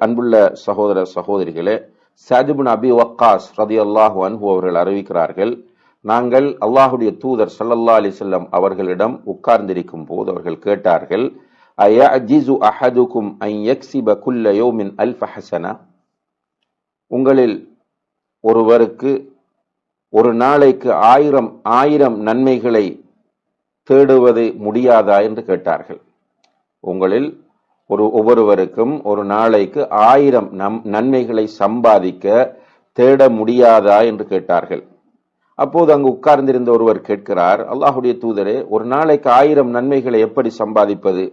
அன்புள்ள சகோதர சகோதரிகளே, சஅத் இப்னு அபி வக்காஸ் ரலியல்லாஹு அன்ஹு அவர்கள் அறிவிக்கிறார்கள், நாங்கள் அல்லாஹுடைய தூதர் ஸல்லல்லாஹு அலைஹி வஸல்லம் அவர்களிடம் உட்கார்ந்திருக்கும் போது அவர்கள் கேட்டார்கள், அயஅஜிஸு அஹதுக்கும் அன் யக்ஸிப குல்ல யௌமின் அல்ஃப ஹஸனா, உங்களில் ஒருவருக்கு ஒரு நாளைக்கு ஆயிரம் நன்மைகளை தேடுவது முடியாதா என்று கேட்டார்கள். உங்களில் ஒவ்வொருவருக்கும் ஒரு நாளைக்கு 1000 நன்மைகளை சம்பாதிக்க தேட முடியாதா என்று கேட்டார்கள். அப்போது அங்கு உட்கார்ந்திருந்த ஒருவர் கேட்கிறார், அல்லாஹுடைய தூதரே, ஒரு நாளைக்கு 1000 நன்மைகளை எப்படி சம்பாதிப்பது?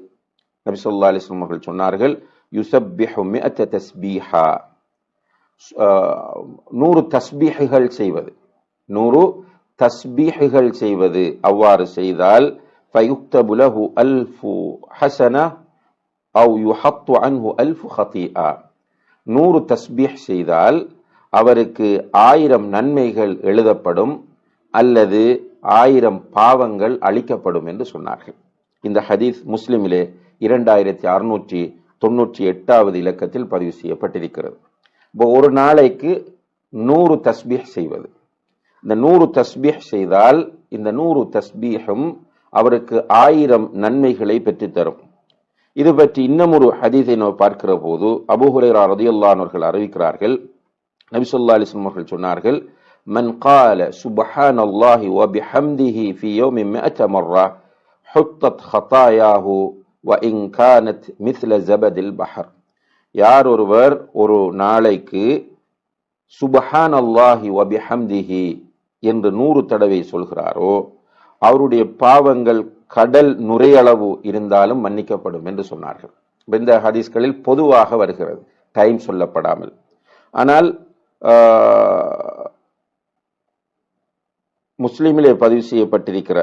நபி ஸல்லல்லாஹு அலைஹி வஸல்லம் அவர்கள் சொன்னார்கள், யுஸப்பிஹு மிஅத தஸ்பீஹா, 100 தஸ்பீஹுகள் செய்வது, 100 தஸ்பீஹுகள் செய்வது. அவ்வாறு செய்தால் ஃபயுக்தபு லஹு அல்ஃபு ஹஸனா அவ் யுஹத்து அன்ஹு அல்ஃபு ஹதீஆ, 100 தஸ்பீஹ் செய்தால் அவருக்கு 1000 நன்மைகள் எழுதப்படும் அல்லது 1000 பாவங்கள் அளிக்கப்படும் என்று சொன்னார்கள். இந்த ஹதீஸ் முஸ்லிமிலே 2698வது இலக்கத்தில் பதிவு செய்யப்பட்டிருக்கிறது. இப்போ ஒரு நாளைக்கு 100 தஸ்பீஹ் செய்வது, இந்த 100 தஸ்பீஹ் செய்தால் இந்த 100 தஸ்பீஹும் அவருக்கு 1000 நன்மைகளை பெற்றுத்தரும். இது பற்றி இன்னும் ஒரு ஹதீஸை நாம் பார்க்கிற போது அபூ ஹுரைரா ரலியல்லாஹு அன்ஹு அவர்கள் அறிவிக்கிறார்கள், நபி ஸல்லல்லாஹு அலைஹி வஸல்லம் அவர்கள் சொன்னார்கள், மன் قال سبحان الله وبحمده في يوم 100 مرة حطت خطاياه وإن كانت مثل زبد البحر, யார் ஒருவர் ஒரு நாளைக்கு சுப்ஹானல்லாஹி வ பிஹம்திஹி என்று 100 தடவை சொல்கிறாரோ அவருடைய பாவங்கள் கடல் நுரையளவு இருந்தாலும் மன்னிக்கப்படும் என்று சொன்னார்கள். இந்த ஹதீஸ்களில் பொதுவாக வருகிறது, டைம் சொல்லப்படாமல். ஆனால் முஸ்லிமிலே பதிவு செய்யப்பட்டிருக்கிற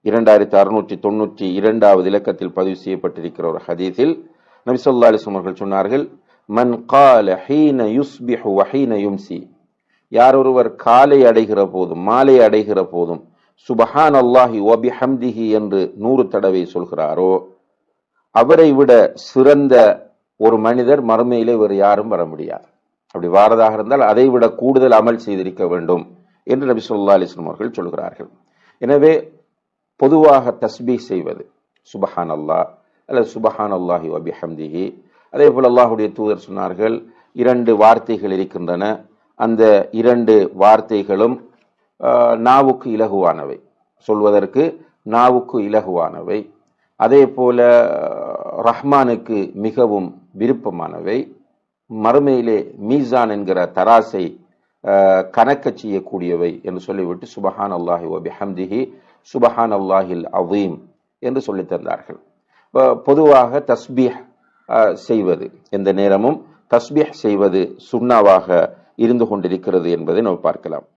2692வது இலக்கத்தில் பதிவு செய்யப்பட்டிருக்கிற ஒரு ஹதீஸில் நபி ஸல்லல்லாஹு அலைஹி வஸல்லம் அவர்கள் சொன்னார்கள், மன் قال حين يصبح وحين يمسي, யார் ஒருவர் காலை அடைகிற போதும் மாலை அடைகிற போதும் சுப்ஹானல்லாஹி வ பிஹம்திஹி என்று 100 தடவை சொல்கிறாரோ அவரை விட சிறந்த ஒரு மனிதர் மறுமையிலே வேறு யாரும் வர முடியாது. அப்படி வாரதாக இருந்தால் அதை விட கூடுதல் அமல் செய்திருக்க வேண்டும் என்று நபி ஸல்லல்லாஹு அலைஹி வஸல்லம் அவர்கள் சொல்கிறார்கள். எனவே பொதுவாக தஸ்பீஹ் செய்வது சுப்ஹானல்லாஹ் அல்லது சுப்ஹானல்லாஹி வ பிஹம்திஹி. அதே போல் அல்லாஹ்வுடைய தூதர் சொன்னார்கள், 2 வார்த்தைகள் இருக்கின்றன, அந்த 2 வார்த்தைகளும் நாவுக்கு இலகுவானவை, சொல்வதற்கு நாவுக்கு இலகுவானவை. அதே போல ரஹ்மானுக்கு மிகவும் விருப்பமானவை, மறுமையிலே மீசான் என்கிற தராசை கணக்க செய்யக்கூடியவை என்று சொல்லிவிட்டு சுப்ஹானல்லாஹி வ பிஹம்திஹி சுப்ஹானல்லாஹில் அஸீம் என்று சொல்லி தந்தார்கள். பொதுவாக தஸ்பீஹ் செய்வது, எந்த நேரமும் தஸ்பீஹ் செய்வது சுன்னாவாக இருந்து கொண்டிருக்கிறது என்பதை நாம் பார்க்கலாம்.